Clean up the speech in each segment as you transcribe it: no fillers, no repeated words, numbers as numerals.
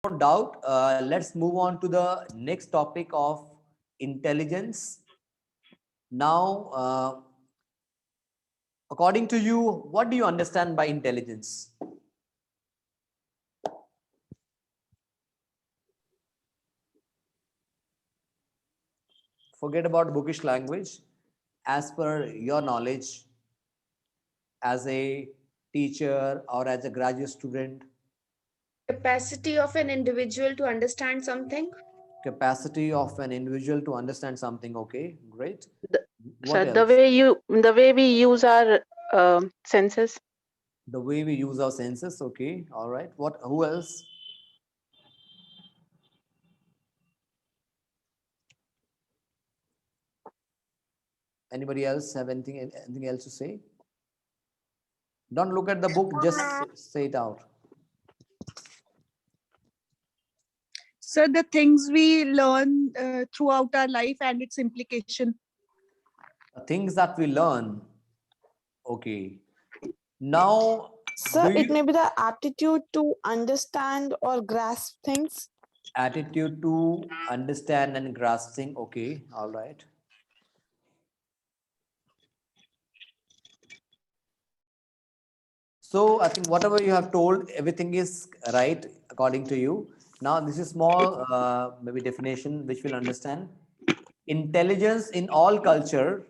No doubt. Let's move on to the next topic of intelligence. Now, according to you, what do you understand by intelligence? Forget about bookish language. As per your knowledge, as a teacher or as a graduate student, Capacity of an individual to understand something. capacity of an individual to understand something. Okay, great. The, What so else? the way we use our senses. The way we use our senses. Okay, all right. What? Who else? Anybody else have anything else to say? Don't look at the book. Just say it out. So the things we learn throughout our life and its implication. Things that we learn. Okay. Now, So do it may you be the aptitude to understand or grasp things. attitude to understand and grasping? Okay, all right. So I think whatever you have told, everything is right according to you. Now this is small, maybe definition which we'll understand. Intelligence in all cultures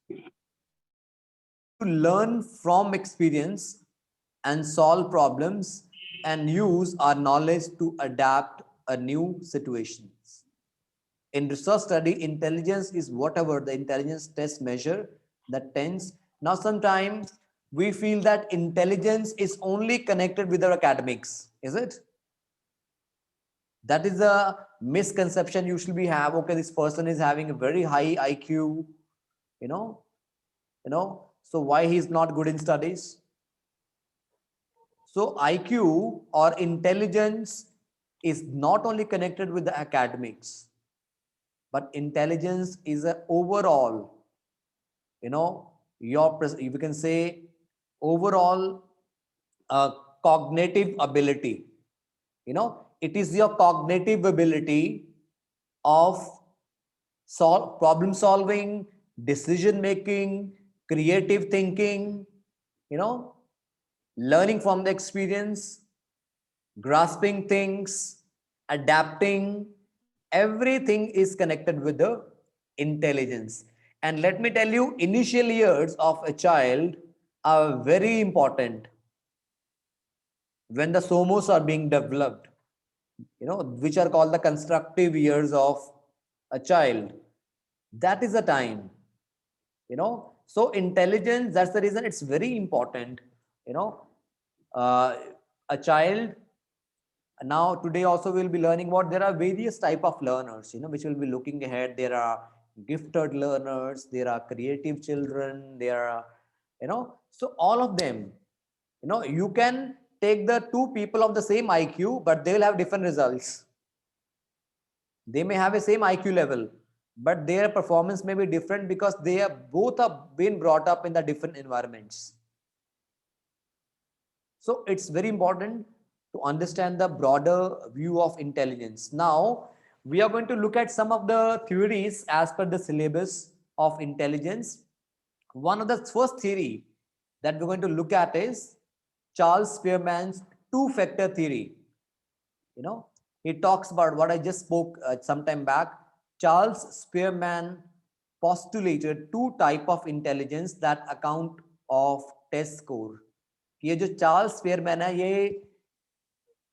to learn from experience and solve problems and use our knowledge to adapt a new situations. In research study, intelligence is whatever the intelligence test measure that tends. Now, sometimes we feel that intelligence is only connected with our academics. Is it? That is a misconception usually we have. Okay, this person is having a very high IQ, you know, so why he's not good in studies? So IQ or intelligence is not only connected with the academics, but intelligence is a overall, you can say overall uh, cognitive ability. It is your cognitive ability of problem solving, decision making, creative thinking, you know, learning from the experience, grasping things, adapting, everything is connected with the intelligence. And let me tell you, initial years of a child are very important when the somos are being developed, which are called the constructive years of a child. That is the time, so intelligence, that's the reason it's very important, you know, uh, a child. Now today also we'll be learning what there are various type of learners, which will be looking ahead. There are gifted learners, there are creative children, there are, so all of them, you can take the two people of the same IQ, but they will have different results. They may have a same IQ level, but their performance may be different because they are both have been brought up in the different environments. So it's very important to understand the broader view of intelligence. Now, we are going to look at some of the theories as per the syllabus of intelligence. One of the first theory that we're going to look at is Charles Spearman's two-factor theory. He talks about what I just spoke some time back. Charles Spearman postulated two type of intelligence that account of test score. ये जो Charles Spearman है, ये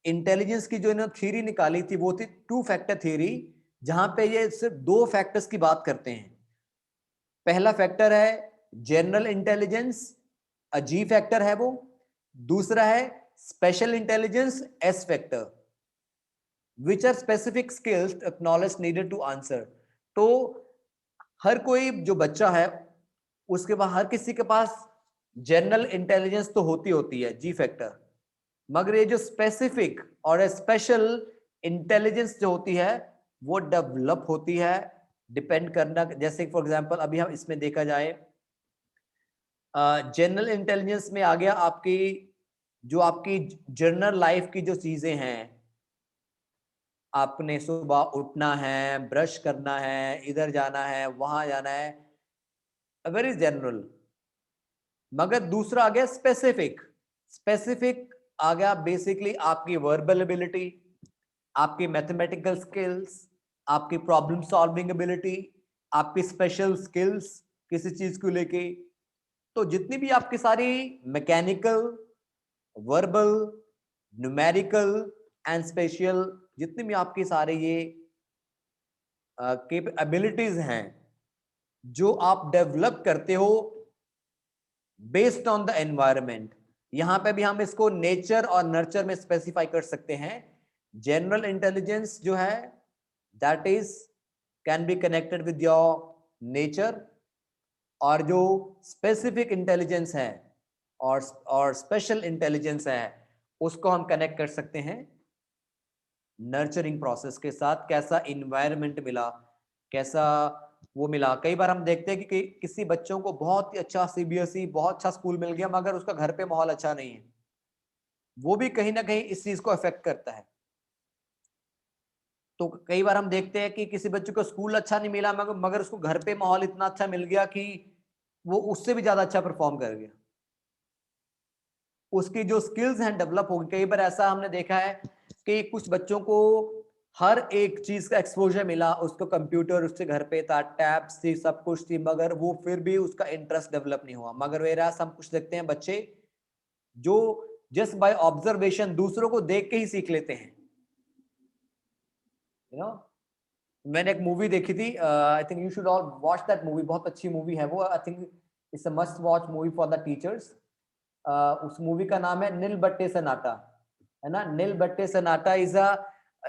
intelligence की जो इन्होंने theory निकाली थी वो थी टू फैक्टर थ्योरी, जहां पे ये सिर्फ दो फैक्टर्स की बात करते हैं. पहला फैक्टर है जनरल इंटेलिजेंस, जी फैक्टर है वो. दूसरा है special intelligence, S factor, which are specific skills knowledge needed to answer. तो हर कोई जो बच्चा है उसके बाद हर किसी के पास जनरल इंटेलिजेंस तो होती है, जी फैक्टर, मगर ये जो स्पेसिफिक और स्पेशल इंटेलिजेंस जो होती है वो डेवलप होती है डिपेंड करना. जैसे फॉर एग्जांपल अभी हम इसमें देखा जाए, जनरल इंटेलिजेंस में आ गया आपकी जो आपकी जनरल लाइफ की जो चीजें हैं, आपने सुबह उठना है, ब्रश करना है, इधर जाना है, वहां जाना है, वेरी जनरल। मगर दूसरा आ गया स्पेसिफिक। स्पेसिफिक आ गया बेसिकली आपकी वर्बल एबिलिटी, आपकी मैथमेटिकल स्किल्स, आपकी प्रॉब्लम सॉल्विंग एबिलिटी, आपकी स्पेशल स्किल्स किसी चीज को लेके। तो जितनी भी आपकी सारी mechanical, verbal, numerical and special, जितनी भी आपकी सारे ये कैपेबिलिटीज हैं जो आप डेवलप करते हो बेस्ड ऑन द एनवायरमेंट। यहां पे भी हम इसको नेचर और नर्चर में स्पेसिफाई कर सकते हैं। जनरल इंटेलिजेंस जो है that is can be connected with your nature, और जो स्पेसिफिक इंटेलिजेंस है और स्पेशल इंटेलिजेंस है उसको हम कनेक्ट कर सकते हैं नर्चरिंग प्रोसेस के साथ। कैसा इन्वायरमेंट मिला, कैसा वो मिला। कई बार हम देखते हैं कि किसी बच्चों को बहुत ही अच्छा सीबीएसई बहुत अच्छा स्कूल मिल गया मगर उसका घर पे माहौल अच्छा नहीं है, वो भी कहीं ना कहीं इस चीज को अफेक्ट करता है। तो कई बार हम देखते हैं कि किसी बच्चे को स्कूल अच्छा नहीं मिला मगर उसको घर पे माहौल इतना अच्छा मिल गया कि वो उससे भी ज्यादा अच्छा परफॉर्म कर गया, उसकी जो स्किल्स हैं डेवलप हो गई। कई बार ऐसा हमने देखा है कि कुछ बच्चों को हर एक चीज का एक्सपोजर मिला, उसको कंप्यूटर उसके घर पे था, टैब्स थी, सब कुछ थी, मगर वो फिर भी उसका इंटरेस्ट डेवलप नहीं हुआ। मगर वेरा हम कुछ देखते हैं बच्चे जो जस्ट बाय ऑब्जर्वेशन दूसरों को देख के ही सीख लेते हैं। यू नो, मैंने एक मूवी देखी थी, I think you should all watch that movie, बहुत अच्छी मूवी है वो। I think it's a must watch movie for the teachers. उस मूवी का नाम है नील बट्टे सन्नाटा, है ना। Nil Battey Sannata is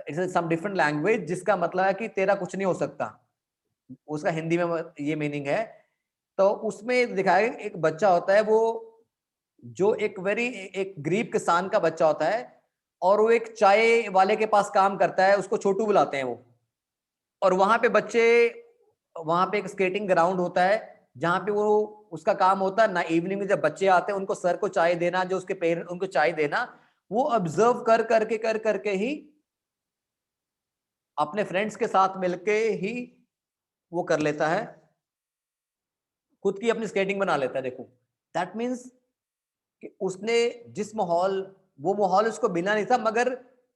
it's some different language जिसका मतलब है कि तेरा कुछ नहीं हो सकता, उसका हिंदी में ये मीनिंग है। तो उसमें दिखाया गया एक बच्चा होता है वो जो एक गरीब किसान का बच्चा होता है और वो एक चाय वाले के पास काम करता है, उसको छोटू बुलाते हैं वो। और वहां पे बच्चे, वहां पे एक स्केटिंग ग्राउंड होता है जहां पे वो उसका काम होता है ना, इवनिंग में जब बच्चे आते हैं उनको सर को चाय देना, जो उसके पेरेंट उनको चाय देना, वो ऑब्जर्व कर करके ही अपने फ्रेंड्स के साथ मिलके ही वो कर लेता है, खुद की अपनी स्केटिंग बना लेता है। देखो दैट मीन्स कि उसने जिस माहौल, वो माहौल उसको मिला नहीं था मगर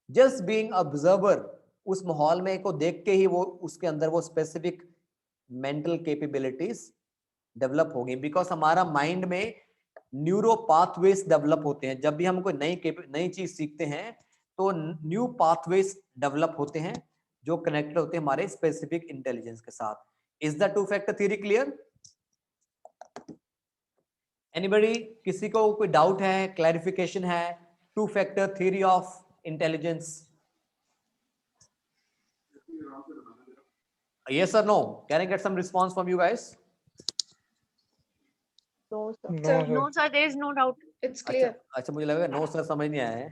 जस्ट बीइंग ऑब्जर्वर उस माहौल में को देख के ही वो उसके अंदर वो स्पेसिफिक मेंटल कैपेबिलिटीज डेवलप हो गई। बिकॉज हमारा माइंड में न्यूरो पाथवेज डेवलप होते हैं। जब भी हम कोई नई चीज सीखते हैं तो न्यू पाथवेज डेवलप होते हैं जो कनेक्टेड होते हैं हमारे स्पेसिफिक इंटेलिजेंस के साथ। Is the two factor theory clear? Anybody, किसी को कोई डाउट है, क्लैरिफिकेशन है? Two factor theory of intelligence, yes or no? Can I get some response from you guys? No, sir. Sir, No, sir, there is no doubt. it's clear. अच्छा, मुझे लगा no sir समझ नहीं आया है।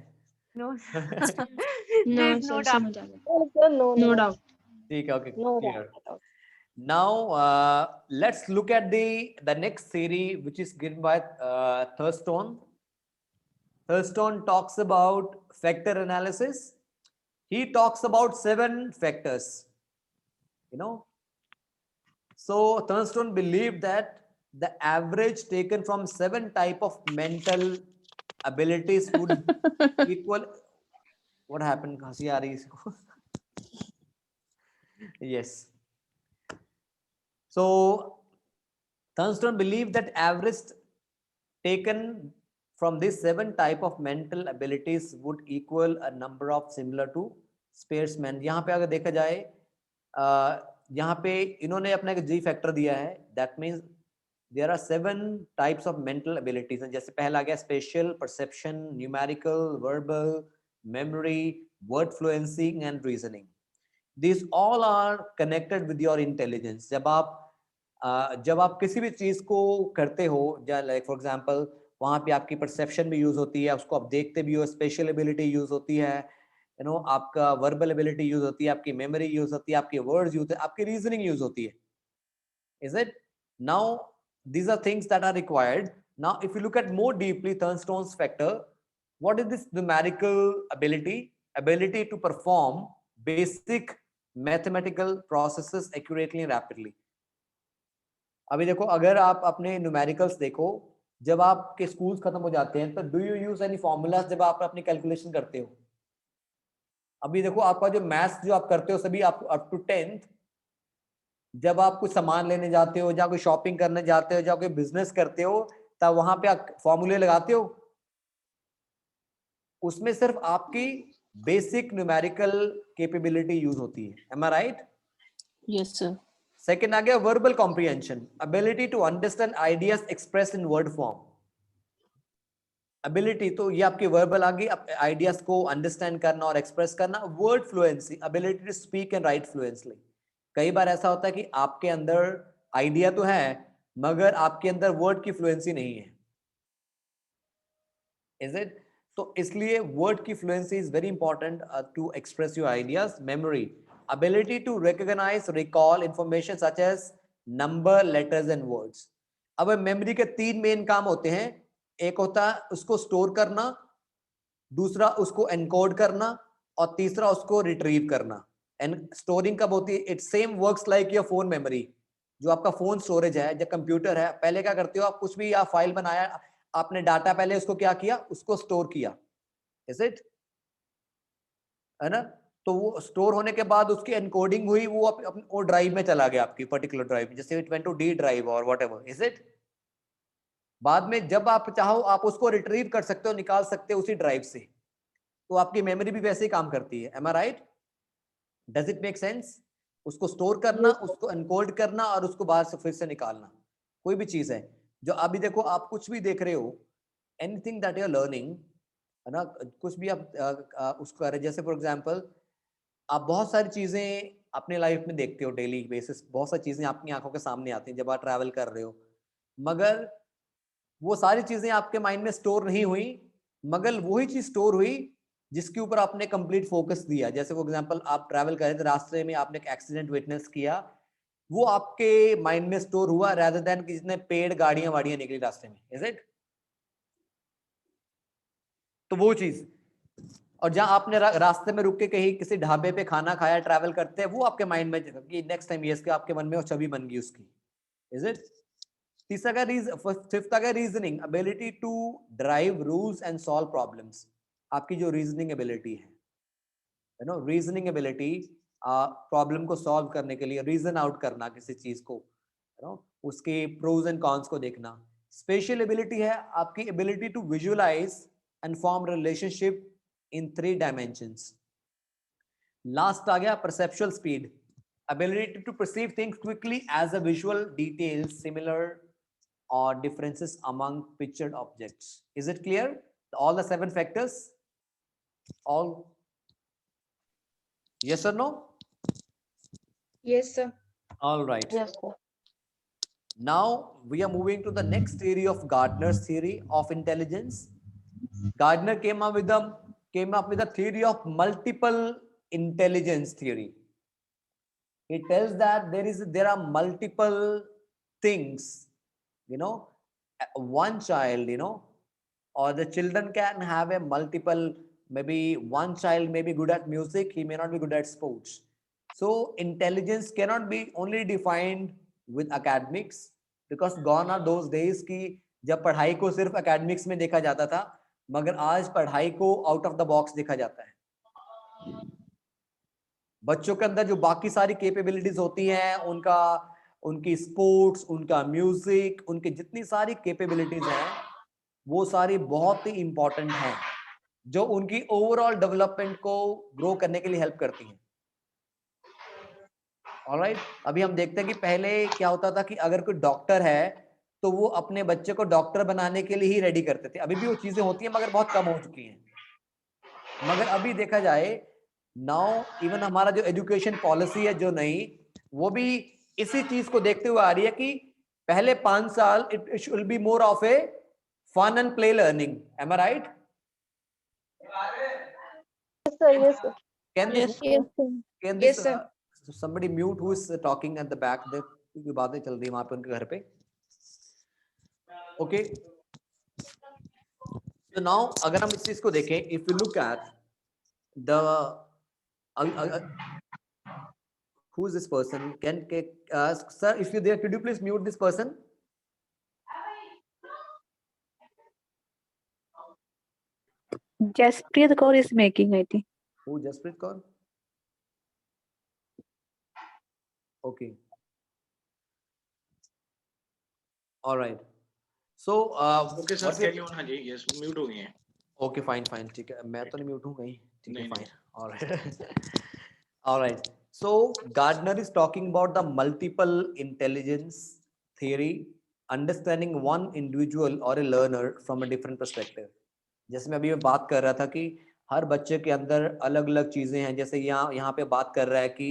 No, No, there is no sir, doubt. समझ आ गया। No, sir, no, No no. doubt. ठीक है, okay, No clear. doubt at all. Now let's look at the next theory which is given by Thurstone. Thurstone talks about factor analysis. He talks about 7 factors, you know. So Thurstone believed that the average taken from 7 type of mental abilities would equal, what happened, हंसी आ रही है इसको? Yes. So Thurstone believed that average taken from these 7 type of mental abilities would equal a number of similar to Spearman. यहाँ पे अगर देखा जाए, यहाँ पे इन्होंने अपना एक जी फैक्टर दिया है, that means there are 7 types of mental abilities. जैसे पहला आ गया special, perception, numerical, verbal, memory, word fluency and reasoning. These all are connected with your intelligence. जब आप किसी भी चीज को करते हो, लाइक फॉर एग्जांपल वहां पे आपकी परसेप्शन भी यूज होती है, उसको आप देखते भी हो, स्पेशल एबिलिटी यूज होती है, यू नो, आपका वर्बल एबिलिटी यूज होती है, आपकी मेमोरी यूज होती है, आपके वर्ड्स यूज होते हैं, आपकी रीजनिंग यूज होती है। Is it? Now these are things that are required. Now if you look at more deeply Thurstone's factor, what is this numerical ability to perform basic mathematical processes accurately and rapidly. अभी देखो, अगर आप अपने numericals देखो, जब आपके schools खत्म हो जाते हैं तो do you use any formulas जब आप अपनी कैलकुलेशन करते हो? अभी देखो, आपका जो मैथ्स जो आप करते हो सभी आप अप टू 10th, जब आप कुछ सामान लेने जाते हो, या कोई शॉपिंग करने जाते हो, या कोई बिजनेस करते हो, तब वहां पे आप फॉर्मूले लगाते हो। उसमें सिर्फ आपकी बेसिक न्यूमेरिकल कैपेबिलिटी यूज होती है। Am I right? Yes, sir. Second आ गया verbal comprehension, ability to understand ideas express in word form. Ability तो ये आपकी वर्बल आ गई, आइडियाज को अंडरस्टैंड करना और एक्सप्रेस करना। Word fluency, ability to speak and write fluently. कई बार ऐसा होता है कि आपके अंदर आइडिया तो है मगर आपके अंदर वर्ड की फ्लुएंसी नहीं है। Is it? तो इसलिए वर्ड की fluency is very important to express your ideas. Memory, ability to recognize, recall information such as number, letters and words. अब मेमोरी के 3 मेन काम होते हैं। एक होता है उसको स्टोर करना, दूसरा उसको एनकोड करना, और तीसरा उसको रिट्रीव करना। एंड स्टोरिंग कब होती है? It same works like your phone memory. जो आपका फोन स्टोरेज है, जो कंप्यूटर है, पहले क्या करते हो आप? कुछ भी आप फाइल बनाया, आपने डाटा पहले उसको क्या किया? उसको स्टोर किया। Is it? है ना? तो वो स्टोर होने के बाद उसकी एनकोडिंग हुई, वो अपने वो ड्राइव में चला गया, आपकी पर्टिकुलर ड्राइव में, जैसे it went to D drive और व्हाटएवर। Is it? बाद में जब आप चाहो आप उसको रिट्रीव कर सकते हो, निकाल सकते हो उसी ड्राइव से। तो आपकी मेमोरी भी वैसे ही काम करती है। Am I right? Does it make sense? उसको स्टोर करना, उसको एनकोड करना और उसको बाहर से फिर से निकालना। कोई भी चीज है जो अभी देखो, आप कुछ भी देख रहे हो, anything that you are learning, है ना, कुछ भी आप उसको कर रहे, जैसे फॉर एग्जांपल आप बहुत सारी चीजें अपने लाइफ में देखते हो डेली बेसिस, बहुत सारी चीजें आपकी आंखों के सामने आती हैं जब आप ट्रैवल कर रहे हो, मगर वो सारी चीजें आपके माइंड में स्टोर नहीं हुई, मगर वही चीज स्टोर हुई जिसके ऊपर आपने कंप्लीट फोकस दिया। जैसे फॉर एग्जांपल आप ट्रैवल कर रहे थे, रास्ते में आपने एक एक्सीडेंट विटनेस किया, वो आपके माइंड में स्टोर हुआ rather than कि जितने पेड़ गाड़ियां वाड़ियां निकली रास्ते में। Is it? तो वो चीज, और जहां आपने रास्ते में रुक के कहीं किसी ढाबे पे खाना खाया ट्रैवल करते हैं, वो आपके माइंड में कि नेक्स्ट टाइम ये, इसके आपके मन में वो छवि बन गई उसकी। Is it? तीसरा का फिफ्थ का reasoning, ability to drive rules and solve problems. आपकी जो रीजनिंग एबिलिटी है, you know, reasoning ability, problem को सॉल्व करने के लिए रीजन आउट करना किसी चीज को, यू नो, उसके प्रोज एंड कॉन्स को देखना। स्पेशल एबिलिटी है आपकी ability to visualise and form relationship in 3 dimensions. Last आ गया perceptual speed, ability to perceive things quickly as a visual details similar or differences among pictured objects. Is it clear? All the 7 factors? All? Yes or no? Yes, sir. All right. Yes, sir. Now we are moving to the next theory of Gardner's theory of intelligence. Gardner came up with the theory of multiple intelligence theory. He tells that there are multiple things, you know, one child, you know, or the children can have a multiple, maybe one child may be good at music, he may not be good at sports. So intelligence cannot be only defined with academics, because gone are those days कि जब पढ़ाई को सिर्फ academics में देखा जाता था, मगर आज पढ़ाई को आउट ऑफ द बॉक्स देखा जाता है। बच्चों के अंदर जो बाकी सारी कैपेबिलिटीज होती हैं, उनकी स्पोर्ट्स, उनका म्यूजिक, उनकी जितनी सारी कैपेबिलिटीज हैं, वो सारी बहुत ही इंपॉर्टेंट हैं, जो उनकी ओवरऑल डेवलपमेंट को ग्रो करने के लिए हेल्प करती हैं। ऑलराइट, अभी हम देखते हैं कि पहले क्या होता था कि अगर कोई डॉक्टर है तो वो अपने बच्चे को डॉक्टर बनाने के लिए ही रेडी करते थे। अभी भी वो चीजें होती हैं मगर बहुत कम हो चुकी हैं। मगर अभी देखा जाए, नाउ इवन हमारा जो एजुकेशन पॉलिसी है जो नई, वो भी इसी चीज को देखते हुए आ रही है कि पहले 5 साल it should be more of a fun and play learning. Am I right? Yes, sir. Yes, sir. Can this, Yes, sir. can Yes, this sir. somebody mute who is talking at the back? क्योंकि बातें चल रही है वहां पे उनके घर पे। Okay. So now अगर हम इस चीज को देखें, if you look at the who is this person? Sir, if you're there, could you please mute this person? Jaspreet Kaur is making, I think. Who, Jaspreet Kaur? Okay. All right. So, okay sir what we- carry on हाँ जी yes mute हो गए हैं Okay, fine, ठीक है. मैं तो नहीं mute हूँ कहीं. ठीक है, नहीं, fine. All right. All right. So Gardner is talking about the multiple intelligence theory, understanding one individual or a learner from a different perspective. जैसे मैं अभी बात कर रहा था कि हर बच्चे के अंदर अलग अलग चीजें हैं. जैसे यहाँ पे बात कर रहा है कि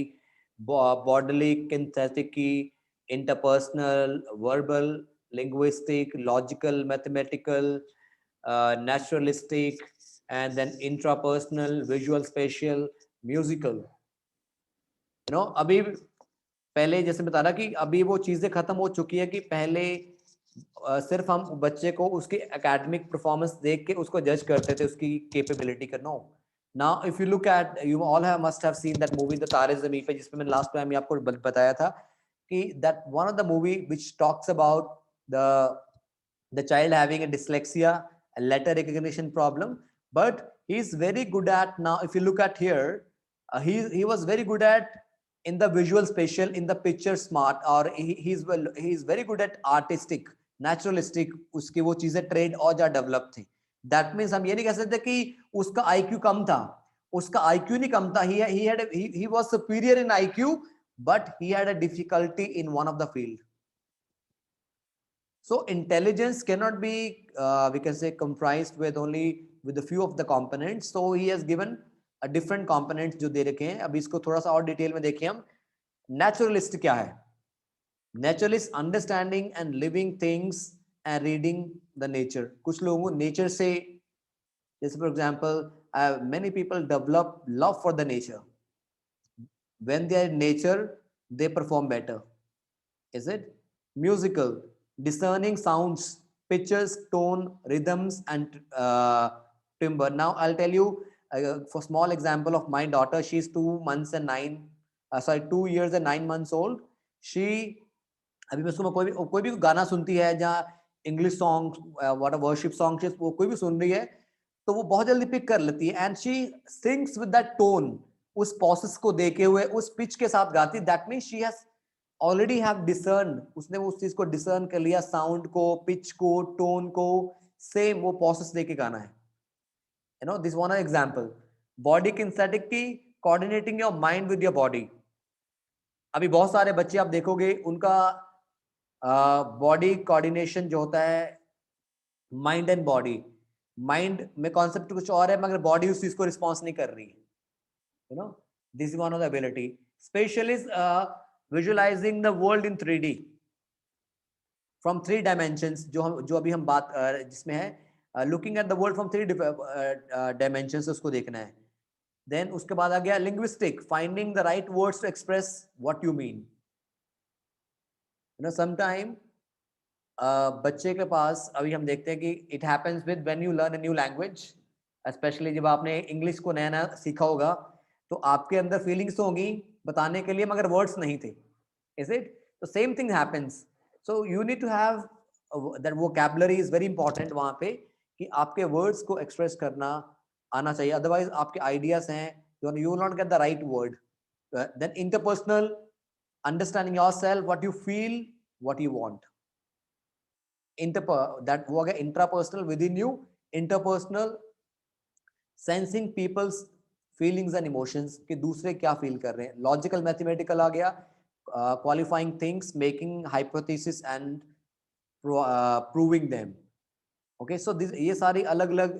bodily, kinesthetic, interpersonal, verbal, linguistic, logical, mathematical, naturalistic, and then intrapersonal, visual, spatial, musical. You know, अभी पहले जैसे बता रहा कि अभी वो चीजें खत्म हो चुकी है कि पहले सिर्फ हम बच्चे को उसकी एकेडमिक परफॉर्मेंस देख के उसको जज करते थे उसकी कैपेबिलिटी का. No, now if you look at, you all have must have seen that movie the Taare Zameen पे, जिसमें मैंने लास्ट टाइम आपको बताया था कि that one of the movie which talks about the child having a dyslexia, a letter recognition problem, but he is very good at, now if you look at here, he was very good at in the visual spatial, in the picture smart, or he's very good at artistic, naturalistic. उसकी वो चीजें trade और ज्यादा develop थी. That means हम ये नहीं कह सकते कि उसका आईक्यू कम था. उसका आईक्यू नहीं कम था. he was superior in IQ, but he had a difficulty in one of the field. So intelligence cannot be we can say comprised with only with a few of the components. So he has given a different components जो दे रखे हैं. अभी इसको थोड़ा सा और detail में देखें हम. Naturalist क्या है? Naturalist understanding and living things and reading the nature. कुछ लोगों को nature से, जैसे for example many people develop love for the nature. When they are in nature, they perform better. Is it? Musical, discerning sounds, pitches, tone, rhythms, and timbre. Now I'll tell you for small example of my daughter. She's 2 years and 9 months old. She अभी मैं उसको कोई भी गाना सुनती है जहाँ English song, what worship song वो कोई भी सुन रही है तो वो बहुत जल्दी पिक कर लेती है. And she sings with that tone, उस पॉसेस को देखे हुए उस पिच के साथ गाती. That means she has already have discern, उसने उस चीज को डिसर्न कर लिया, साउंड को, पिच को, टोन को, सेम वो प्रोसेस देके गाना है. You know, this one example. Body kinesthetic की, coordinating your mind with your body. अभी बहुत सारे बच्चे आप देखोगे उनका बॉडी कोऑर्डिनेशन जो होता है, माइंड एंड बॉडी, माइंड में कॉन्सेप्ट कुछ और है मगर बॉडी उस चीज को रिस्पॉन्स नहीं कर रही है. You know, this is one of the ability. Special is visualizing the world in 3D from 3 dimensions. जो अभी हम बात जिसमें है looking at the world from 3 dimensions, उसको देखना है. Then उसके बाद आ गया linguistic, finding the right words to express what you mean. You know, sometime बच्चे के पास अभी हम देखते हैं कि it happens with when you learn a new language, especially जब आपने इंग्लिश को नया नया सीखा होगा तो आपके अंदर फीलिंग्स होंगी बताने के लिए मगर वर्ड्स नहीं थे. Is it? The same thing happens. So you need to have that vocabulary is very important वहाँ पे कि आपके words को express करना आना चाहिए. Otherwise आपके ideas हैं, you will not get the right word. Then interpersonal, understanding yourself, what you feel, what you want. That वो गया intrapersonal within you. Interpersonal, sensing people's feelings and emotions कि दूसरे क्या फील कर रहे हैं. Logical, mathematical आ गया. Qualifying things, making hypothesis and proving them. Okay, so ये सारी अलग-अलग,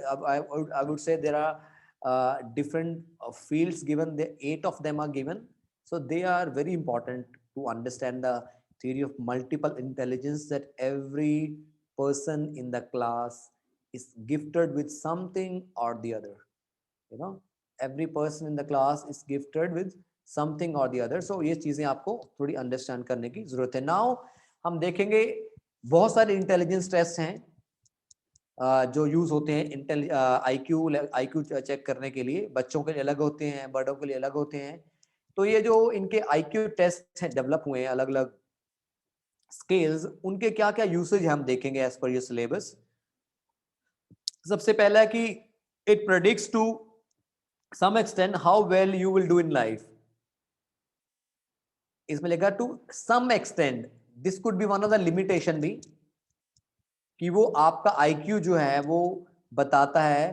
I would say there are different fields given. The 8 of them are given, so they are very important to understand the theory of multiple intelligence, that every person in the class is gifted with something or the other. You know, every person in the class is gifted with something or the other. So ये चीजें आपको थोड़ी understand करने की जरूरत है. Now हम देखेंगे बहुत सारे इंटेलिजेंस टेस्ट हैं जो यूज होते हैं आईक्यू चेक करने के लिए, बच्चों के लिए अलग होते हैं, बड़ों के लिए अलग होते हैं। तो ये जो इनके आईक्यू टेस्ट हैं डेवलप हुए हैं अलग अलग स्केल्स, उनके क्या क्या यूसेज हम देखेंगे एज पर योर सिलेबस। सबसे पहला है कि it predicts to some extent how well you will do in life. इसमें लिखा to some extent, this could be one of the limitation भी, कि वो आपका आईक्यू जो है वो बताता है।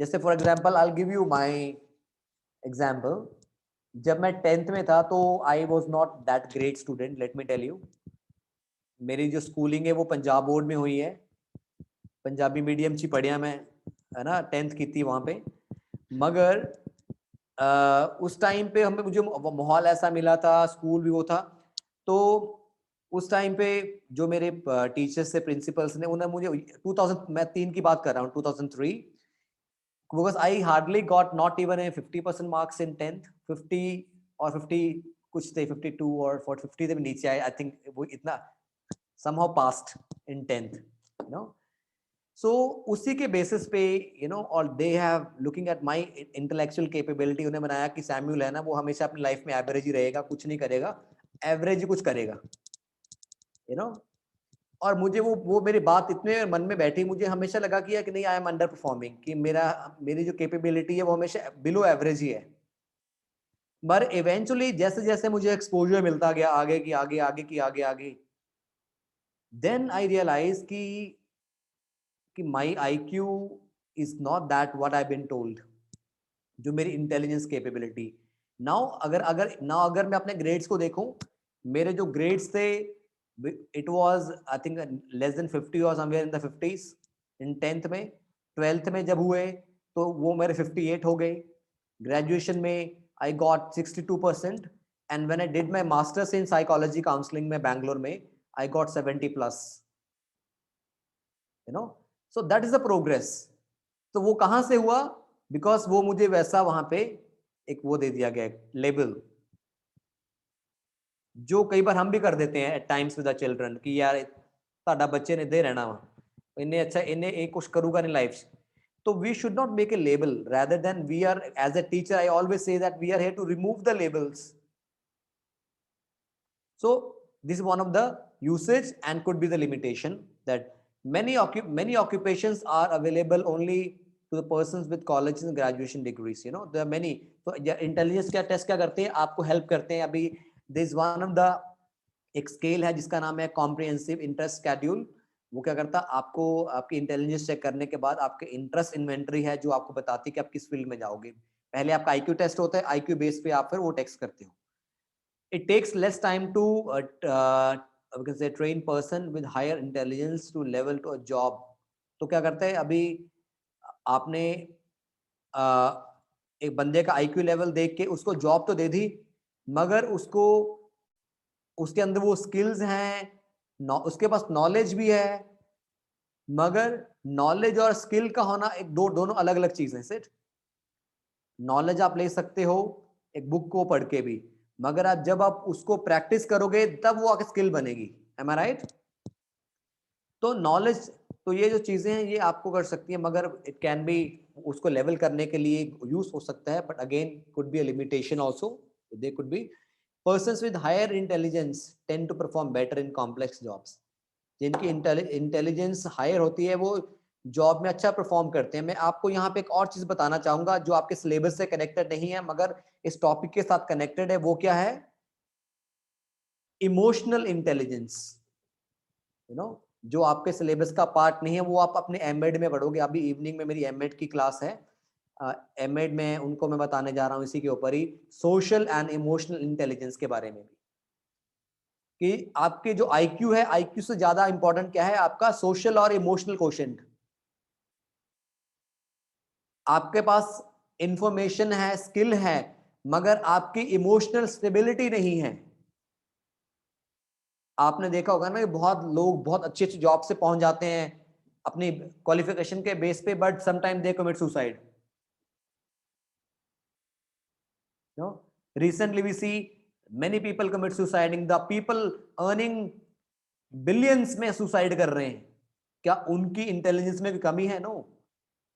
जैसे for example I give you my example, जब मैं 10th में था तो I was not that great student, let me tell you. मेरी जो स्कूलिंग है वो पंजाब बोर्ड में हुई है, पंजाबी मीडियम ची पढ़िया मैं, है ना, 10th की थी वहां पे। मगर उस टाइम पे हमें मुझे माहौल ऐसा मिला था, स्कूल भी वो था, तो उस टाइम पे जो मेरे टीचर्स से प्रिंसिपल्स ने, उन्होंने मुझे 2000, मैं 3 की बात कर रहा हूँ, 2003, because I hardly got not even a 50% marks in 10th, 50 और 50 कुछ थे, 52 और 50 से भी नीचे आए, आई थिंक वो इतना somehow passed in 10th, you know. So उसी के बेसिस पे, you know, और they have looking at my intellectual capability, उन्हें बनाया कि सैम्यूल है ना, वो हमेशा अपनी लाइफ में एवरेज ही रहेगा, कुछ नहीं करेगा, एवरेज ही कुछ करेगा, you know. और मुझे वो मेरी बात इतने मन में बैठी, मुझे हमेशा लगा कि नहीं, आई एम अंडर परफॉर्मिंग, कि मेरी जो कैपेबिलिटी है वो हमेशा बिलो एवरेज ही है। पर इवेंचुअली जैसे जैसे मुझे एक्सपोजर मिलता गया आगे की आगे, आगे की आगे आगे, then I realized कि my IQ is not that what I've been told, जो मेरी इंटेलिजेंस कैपेबिलिटी। नाउ अगर मैं अपने ग्रेड्स को देखूं, मेरे जो ग्रेड्स थे, it was I think less than 50 और somewhere in the 50s in 10th में। 12th में जब हुए तो वो मेरे 58 हो गए। ग्रेजुएशन में I got 62%, and when I did my masters in psychology counselling में बैंगलोर में, I got 70+, you know. So that is the progress. तो वो कहां से हुआ? Because वो मुझे वैसा वहां पे एक वो दे दिया गया लेबल, जो कई बार हम भी कर देते हैं at times with the children, कि यार ताड़ा बच्चे ने दे रहना वा, इन्हें अच्छा, इन्हें एक कुछ करूँगा नहीं लाइफ। तो we should not make a label, rather than we are, as a teacher I always say that we are here to remove the labels. So this is one of the usage and could be the limitation, that many occupations are available only to the persons with college and graduation degrees, you know. There are many. So intelligence क्या test क्या करते हैं, आपको help करते हैं। अभी this is one of the, एक scale है जिसका नाम है कॉम्प्रिहेंसिव इंटरेस्ट स्केड्यूल। वो क्या करता है, आपको आपकी इंटेलिजेंस चेक करने के बाद आपके इंटरेस्ट इन्वेंटरी है जो आपको बताती है कि आप किस फील्ड में जाओगे। पहले आपका आईक्यू टेस्ट होता है, आईक्यू बेस पे आप फिर वो टेस्ट करते हो। It takes less time to we can say train person with higher intelligence to level to a job. तो क्या करते हैं, अभी आपने एक बंदे का आईक्यू लेवल देख के उसको जॉब तो दे दी, मगर उसको उसके अंदर वो स्किल्स हैं, उसके पास नॉलेज भी है, मगर नॉलेज और स्किल का होना एक दोनों अलग अलग चीजें। सिर्फ नॉलेज आप ले सकते हो एक बुक को पढ़ के भी, मगर जब आप उसको प्रैक्टिस करोगे तब वो आके स्किल बनेगी। M I right? तो नॉलेज, तो ये जो चीजें हैं ये आपको कर सकती है, मगर इट कैन बी, उसको लेवल करने के लिए यूज हो सकता है, but again could be a limitation also. They could be persons with higher intelligence tend to perform better in complex jobs. जिनकी इंटेलिजेंस हायर होती है वो जॉब में अच्छा परफॉर्म करते हैं। मैं आपको यहाँ पे एक और चीज बताना चाहूंगा जो आपके सिलेबस से कनेक्टेड नहीं है मगर इस टॉपिक के साथ कनेक्टेड है। वो क्या है? Emotional intelligence. यू नो, जो आपके सिलेबस का पार्ट नहीं है वो आप अपने एमएड में पढ़ोगे। अभी इवनिंग में मेरी एमएड की क्लास है, एमएड में उनको मैं बताने जा रहा हूँ इसी के ऊपर ही, सोशल एंड इमोशनल इंटेलिजेंस के बारे में भी, कि आपके जो आईक्यू है, आईक्यू से ज्यादा इंपॉर्टेंट क्या है, आपका सोशल और इमोशनल कोशेंट। आपके पास इंफॉर्मेशन है, स्किल है, मगर आपकी इमोशनल स्टेबिलिटी नहीं है। आपने देखा होगा ना, बहुत लोग बहुत अच्छी अच्छी जॉब से पहुंच जाते हैं अपनी क्वालिफिकेशन के बेस पे, but sometime they commit suicide. Recently we see many people commit suicide. The people earning billions में सुसाइड कर रहे हैं। क्या उनकी इंटेलिजेंस में कमी है? नो,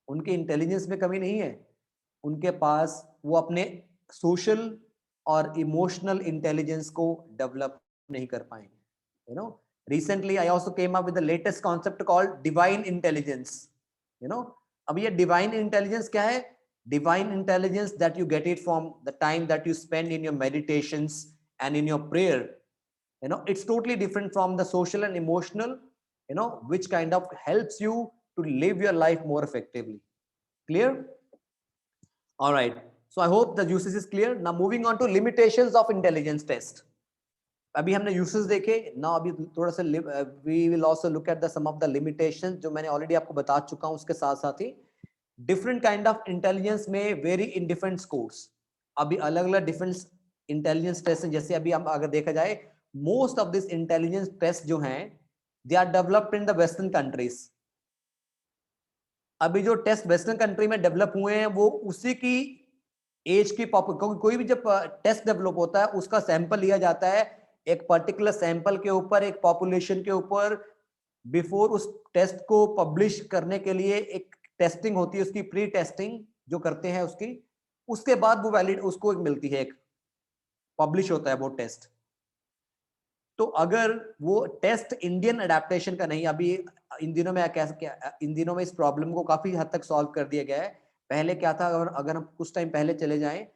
उनके इंटेलिजेंस में कमी नहीं है, उनके पास वो अपने सोशल और इमोशनल इंटेलिजेंस को डेवलप नहीं कर पाए. You know, recently I also came up with the latest concept called divine intelligence. You know, अब ये divine intelligence क्या है? Divine intelligence that you get it from the time that you spend in your meditations and in your prayer. You know, it's totally different from the social and emotional, you know, which kind of helps you to live your life more effectively. Clear? All right, so I hope the uses is clear. Now moving on to limitations of intelligence test. अभी हमने uses देखे. Now अभी थोड़ा सा we will also look at the some of the limitations जो मैंने already आपको बता चुका हूं. उसके साथ साथ ही डिफरेंट काइंड ऑफ इंटेलिजेंस में वेरी इन डिफरेंट स्कोर्स. अभी अलग अलग डिफरेंट इंटेलिजेंस टेस्ट हैं. जैसे अभी हम अगर देखा जाए, most of this intelligence test जो हैं they are developed in the western countries. अभी जो टेस्ट वेस्टर्न कंट्री में डेवलप हुए हैं वो उसी की एज की कोई भी जब टेस्ट डेवलप होता है उसका सैंपल लिया जाता है एक पर्टिकुलर सैंपल के ऊपर, एक पॉपुलेशन के ऊपर. बिफोर उस टेस्ट को पब्लिश करने के लिए एक टेस्टिंग होती है, उसकी प्री टेस्टिंग जो करते हैं उसकी, उसके बाद वो वैलिड उसको एक मिलती है, एक पब्लिश होता है वो टेस्ट. तो अगर वो टेस्ट इंडियन अडेप्टेशन का नहीं, अभी इन दिनों में इन दिनों में इस प्रॉब्लम को काफी हद तक सॉल्व कर दिया गया है. पहले क्या था, अगर हम कुछ टाइम पहले चले जाएं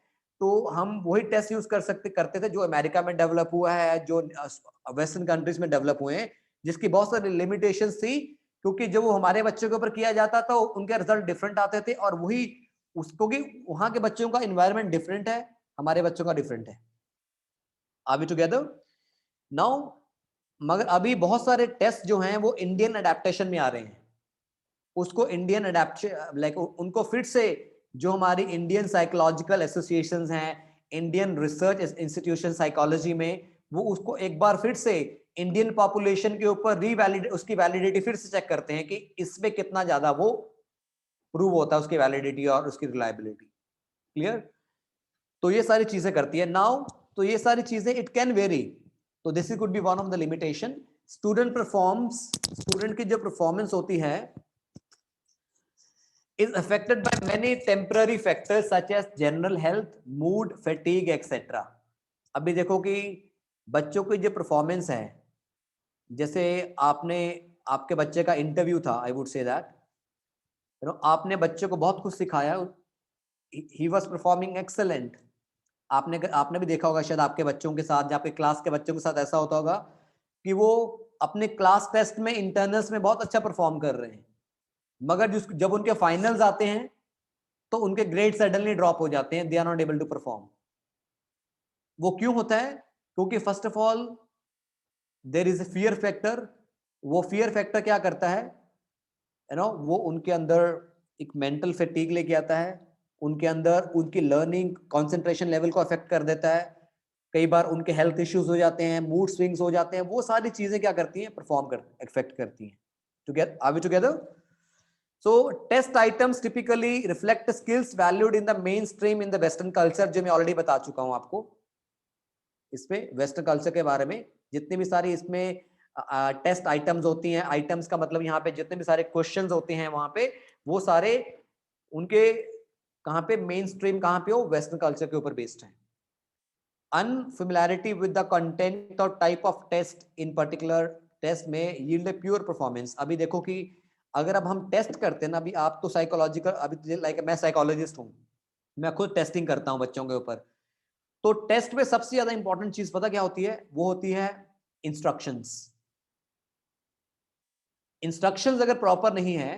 तो हम वही टेस्ट यूज करते थे जो अमेरिका में डेवलप हुआ है, जो वेस्टर्न कंट्रीज में डेवलप हुए हैं, जिसकी बहुत सारी लिमिटेशंस थी. क्योंकि जब वो हमारे बच्चों के ऊपर किया जाता था उनके रिजल्ट डिफरेंट आते थे. और वही उसको कि वहां के बच्चों का इन्वायरमेंट डिफरेंट है, हमारे बच्चों का डिफरेंट है. Are we together now? मगर अभी बहुत सारे टेस्ट जो हैं वो इंडियन अडेप्टेशन में आ रहे हैं. उसको इंडियन अडेप्टेशन लाइक उनको फिर से जो हमारी इंडियन साइकोलॉजिकल एसोसिएशंस हैं, इंडियन रिसर्च इंस्टीट्यूशन साइकोलॉजी में, वो उसको एक बार फिर से इंडियन पॉपुलेशन के ऊपर उसकी वैलिडिटी फिर से चेक करते हैं कि इसमें कितना ज्यादा वो प्रूव होता है, उसकी वैलिडिटी और उसकी रिलायबिलिटी. क्लियर? तो ये सारी चीजें करती है. नाउ तो ये सारी चीजें इट कैन वेरी. तो this could be one of the limitation. Student की जो परफॉर्मेंस होती है is affected by many temporary factors such as general health, mood, fatigue, etc. अभी देखो कि बच्चों की जो परफॉर्मेंस है, जैसे आपके बच्चे का इंटरव्यू था, I would say that you know, आपने बच्चे को बहुत कुछ सिखाया, ही वाज परफॉर्मिंग एक्सेलेंट. आपने भी देखा होगा शायद आपके बच्चों के साथ, आपके क्लास के बच्चों के साथ ऐसा होता होगा कि वो अपने क्लास टेस्ट में, इंटरनल्स में बहुत अच्छा परफॉर्म कर रहे हैं, मगर जब उनके फाइनल्स आते हैं तो उनके ग्रेड सडनली ड्रॉप हो जाते हैं. They are not able to perform. वो क्यों होता है? क्योंकि first of all there is a fear factor. वो फियर फैक्टर क्या करता है, यू नो, वो उनके अंदर एक मेंटल फैटिग लेके आता है, उनके अंदर उनकी लर्निंग कंसंट्रेशन लेवल को अफेक्ट कर देता है. कई बार उनके हेल्थ इश्यूज हो जाते हैं, मूड स्विंग्स हो जाते हैं. वो सारी चीजें क्या करती हैं, अफेक्ट करती हैं. Together, are we together? So test items typically reflect the skills valued in the mainstream in the Western culture, जो मैं ऑलरेडी बता चुका हूं आपको. इसमें वेस्टर्न कल्चर के बारे में जितनी भी सारी इसमें टेस्ट आइटम्स होती हैं, आइटम्स का मतलब यहाँ पे जितने भी सारे क्वेश्चंस होते हैं वहां पे, वो सारे उनके कहाँ पे मेन स्ट्रीम कहाँ पे हो, वेस्टर्न कल्चर के ऊपर बेस्ड है. अनफेमिलियरिटी विद द कंटेंट और type of test in particular test में यील्ड ए प्योर परफॉर्मेंस. अभी देखो कि अगर अब हम टेस्ट करते हैं ना, अभी आप तो साइकोलॉजिकल, अभी लाइक मैं साइकोलॉजिस्ट हूं, मैं खुद टेस्टिंग करता हूं बच्चों के ऊपर. तो टेस्ट में सबसे ज्यादा इंपॉर्टेंट चीज पता क्या होती है? वो होती है इंस्ट्रक्शंस. इंस्ट्रक्शंस अगर प्रॉपर नहीं है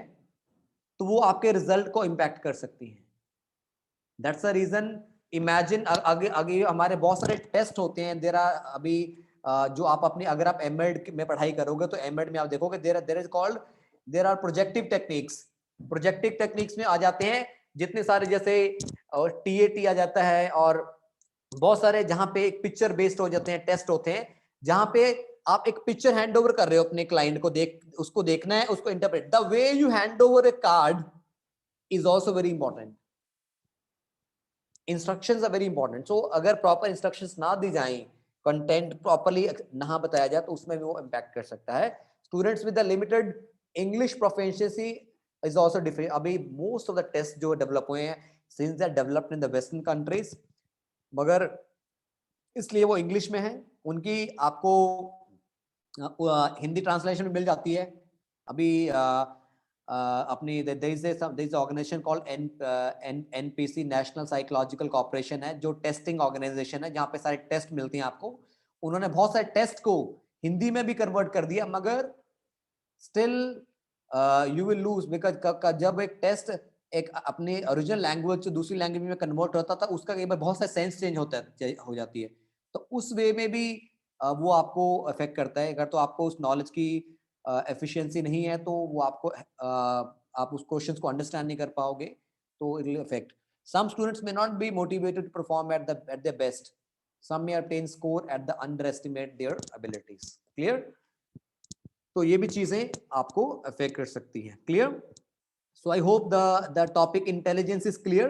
तो वो आपके रिजल्ट को इंपैक्ट कर सकती हैं. That's the reason. इमेजिन आगे हमारे बहुत सारे टेस्ट होते हैं. देयर आर अभी जो आप अपनी, अगर आप एमएड में पढ़ाई करोगे तो एमएड में आप देखोगे there is called, there are projective techniques. Projective techniques में आ जाते हैं जितने सारे, जैसे टीएटी आ जाता है, और बहुत सारे जहां पे एक पिक्चर बेस्ड हो जाते हैं टेस्ट होते हैं, जहां पे आप एक पिक्चर हैंड ओवर कर रहे हो अपने क्लाइंट को, उसको देखना है, उसको interpret. The way you hand over a card is also very important. Instructions are very important. So अगर प्रॉपर इंस्ट्रक्शंस ना दी जाएं, कंटेंट प्रॉपर्ली ना बताया जाए, तो उसमें भी वो इम्पैक्ट कर सकता है. Students with the limited English proficiency is also different. अभी मोस्ट ऑफ द टेस्ट जो डेवलप हुए हैं since they developed in the western countries, मगर इसलिए वो इंग्लिश में है. उनकी आपको हिंदी ट्रांसलेशन में मिल जाती है. अभी अपनी there is organisation called NPC, national psychological corporation है, जो टेस्टिंग ऑर्गेनाइजेशन है जहाँ पे सारे टेस्ट मिलते हैं आपको. उन्होंने बहुत सारे टेस्ट को हिंदी में भी कन्वर्ट कर दिया, मगर still you will lose because जब एक टेस्ट एक अपनी ओरिजिनल लैंग्वेज से दूसरी लैंग्वेज में कन्वर्ट होता था, उसका कई बार बहुत सारे सेंस चेंज हो जाती है. तो उस वे में भी वो आपको अफेक्ट करता है. अगर तो आपको उस नॉलेज की एफिशिएंसी नहीं है तो वो आपको आप उस क्वेश्चंस को अंडरस्टैंड नहीं कर पाओगे, तो it will affect. Some students may not be motivated to perform at their best. Some may obtain score at the underestimate their abilities. Clear? तो ये भी चीजें आपको अफेक्ट कर सकती हैं. Clear? So I hope the topic intelligence is clear.